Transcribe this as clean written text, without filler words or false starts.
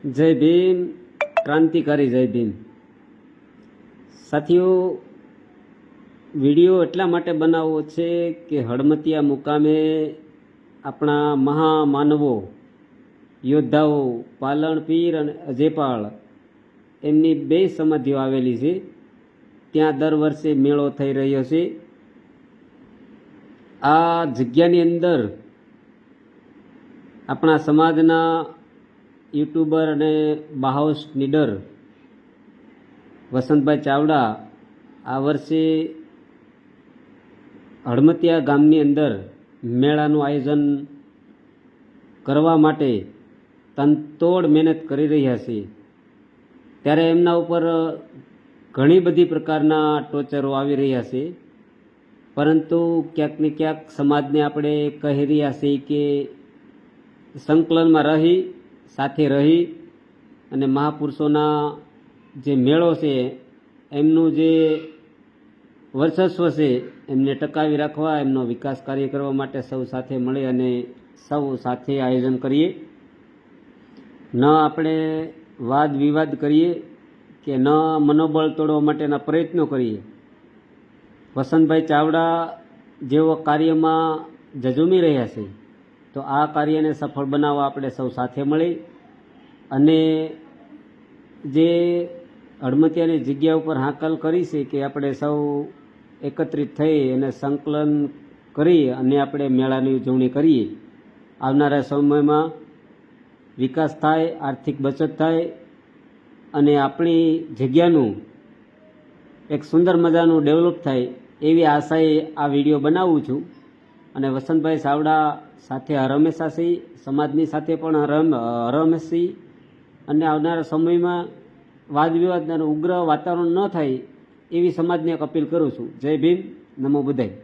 જય ભીમ, ક્રાંતિકારી જય ભીમ. સાથીઓ, વિડીયો એટલા માટે બનાવવો છે કે હળમતિયા મુકામે આપણા મહામાનવો યોદ્ધાઓ પાલણપીર અને અજેપાળ એમની 2 સમાધિઓ આવેલી છે. ત્યાં દર વર્ષે મેળો થઈ રહ્યો છે. આ જગ્યાની અંદર આપણા સમાજના યુટ્યુબર અને બાહાઉસ નીડર વસંતભાઈ ચાવડા આ વર્ષે હળમતિયા ગામની અંદર મેળાનું આયોજન કરવા માટે તનતોડ મહેનત કરી રહ્યા છે. ત્યારે એમના ઉપર ઘણી બધી પ્રકારના ટોચરો આવી રહ્યા છે, પરંતુ ક્યાંક ને ક્યાંક સમાજને આપણે કહી રહ્યા છીએ કે સંકલનમાં રહી, સાથે રહી અને મહાપુરુષોના જે મેળો છે એમનું જે વર્ચસ્વ છે એમને ટકાવી રાખવા, એમનો વિકાસ કાર્ય કરવા માટે સૌ સાથે મળી અને સૌ સાથે આયોજન કરીએ. ન આપણે વાદ વિવાદ કરીએ કે ન મનોબળ તોડવા માટેના પ્રયત્નો કરીએ. વસંતભાઈ ચાવડા જેવો કાર્યમાં ઝઝૂમી રહ્યા છે, તો આ કાર્યને સફળ બનાવવા આપણે સૌ સાથે મળી અને જે હળમતિયાની જગ્યા ઉપર હાકલ કરી છે કે આપણે સૌ એકત્રિત થઈ અને સંકલન કરી અને આપણે મેળાની ઉજવણી કરીએ. આવનારા સમયમાં વિકાસ થાય, આર્થિક બચત થાય અને આપણી જગ્યાનું એક સુંદર મજાનું ડેવલપ થાય એવી આશાએ આ વિડીયો બનાવું છું. અને વસંતભાઈ ચાવડા સાથે હરહંમેશા છીએ, સમાજની સાથે પણ હરહંમેશા છીએ અને આવનારા સમયમાં વાદ વિવાદ અને ઉગ્ર વાતાવરણ ન થાય એવી સમાજને એક અપીલ કરું છું. જય ભીમ, નમો બુદ્ધાય.